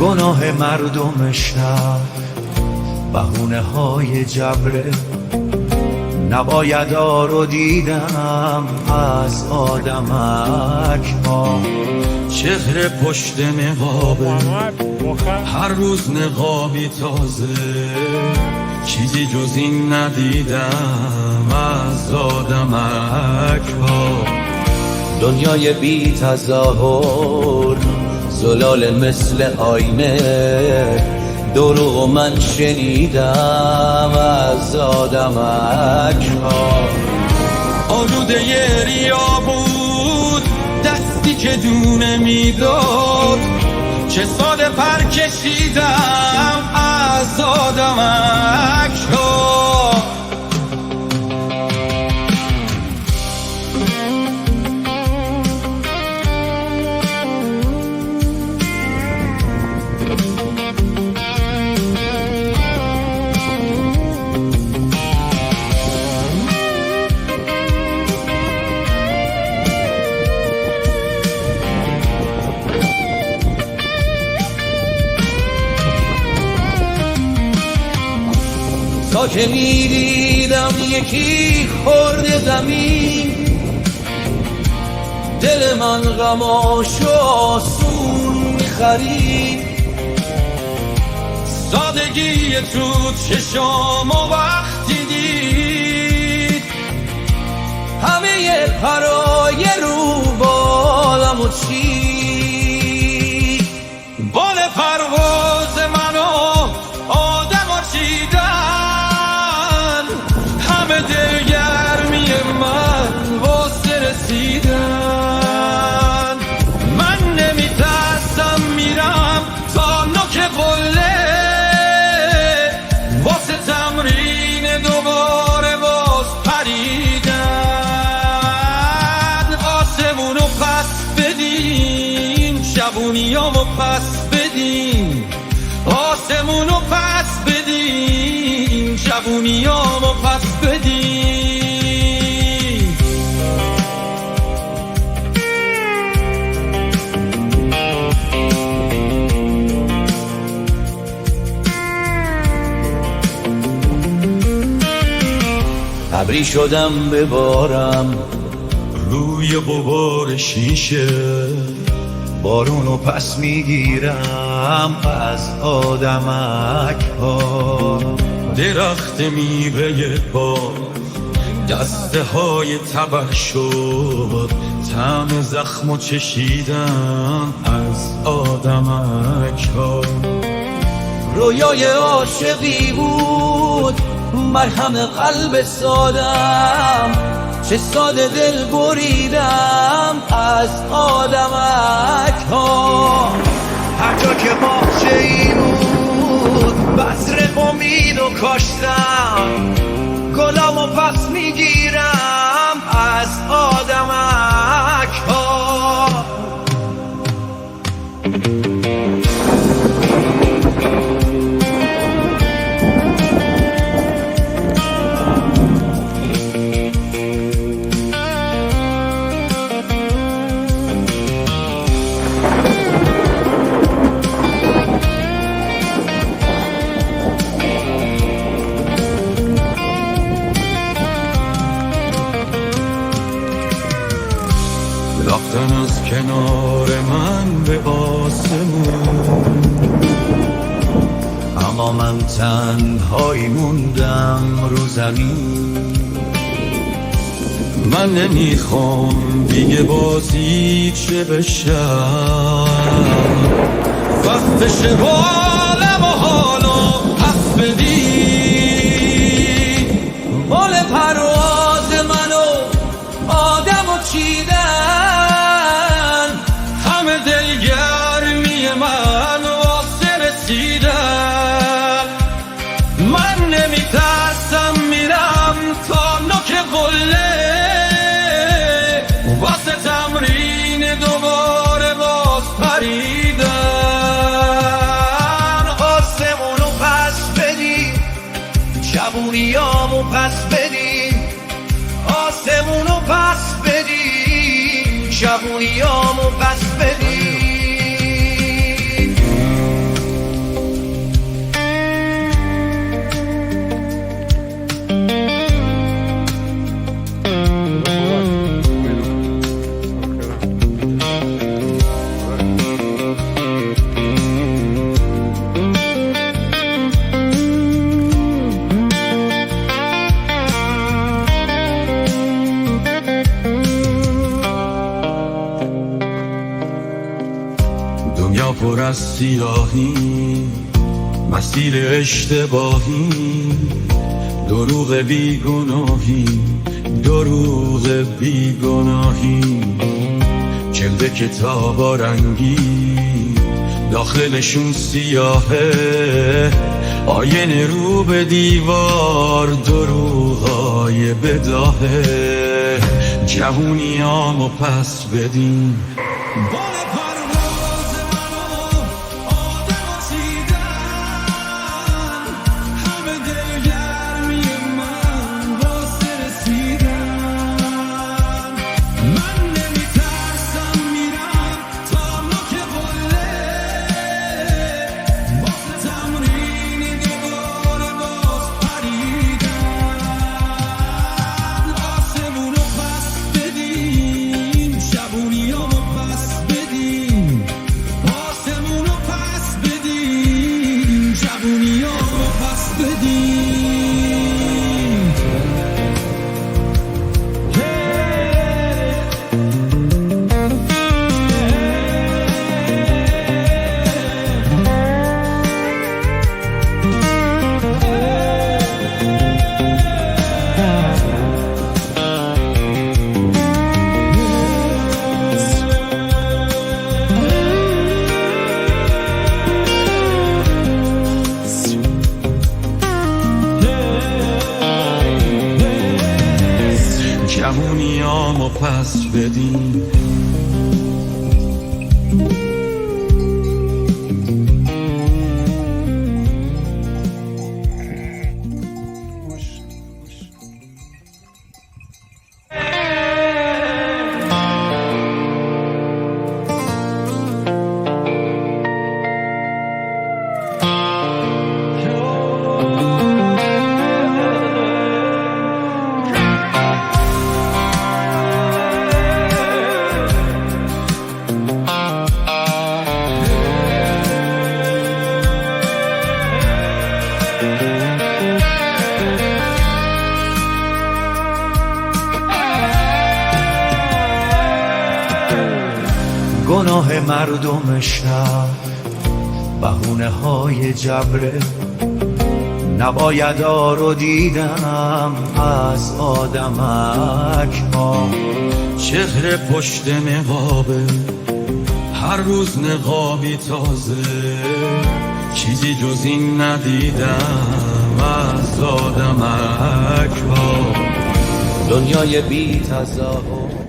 گناه مردم شهر بهونه های جبره، نباید رو دیدم از آدمک ها. چهره پشت نقابه، هر روز نقابی تازه، چیزی جز این ندیدم از آدمک ها. دنیای بی تظاهر، زلال مثل آینه، دروغ من شنیدم از آدمک ها. آلوده ریا بود دستی که دونه میداد، چه سال پر کشیدم از آدمک ها. تا که میدیدم یکی خورده زمین، دل من غماشو آسون میخرید. سادگی تو چشامو وقتی دید، همه پرای رو بالمو چید. بال پرواز منو آدمو چیدن، همه دلگرمی من واسه رسیدن. من نمیترسم میرم تا نوک قله، واسه تمرین دوباره باز پریدن. آسمونو پس بدین، شبونیامو پس بدین. آسمونو پس بدین، شبونیامو پس بدین. ابری شدم ببارم روی غبار شیشه، بارونو پس میگیرم از آدمک ها. درخت میوه با دسته های تبر شد، طعم زخمو چشیدم از آدمک ها. رویای عاشقی بود مرهم قلب سادم، چه ساده دل بریدم از آدمک ها. هر جا که باغچه ای بود بذر امیدو کاشتم، گلامو پس میگیرم از آدمک ها. رفتن از کنار من به آسمون، اما من تنهایی موندم رو زمین. من نمیخوام دیگه بازی چه بشم، وقت شبالم و حالا پس بدی. مال پرواز منو آدم و چیدن، همه دلگرمی من واسه رسیدن. من نمیترسم میرم تا نوک قله، واسه تمرین دوباره باز پریدن. آسمونو پس بدین، شبونیامو پس بدین. آسمونو پس بدین، شبونیامو پس بدین. دنیا پر از سیاهی، مسیر اشتباهی، دروغ بیگناهی، دروغ بیگناهی. جلد کتابا رنگی، داخلشون سیاهه، آینه رو به دیوار، دروغای بداهه. جوونیامو پس بدین، بال پرواز منو آدم چیدن، همه دلگرمی من واسه رسیدن. من نمیترسم میرم تا نوک قله، واسه تمرین دوباره باز پریدن. آسمونو پس بدین، شبونیامو پس بدین، آسمونو پس بدین، شبونیامو پس بدین. جوونیامو پس بدین. گناه مردم شهر بهونه های جبره، نبایدا رو دیدم از آدمک ها. چهره پشت نقابه، هر روز نقابی تازه، چیزی جز این ندیدم از آدمک ها. دنیای بی تظاهر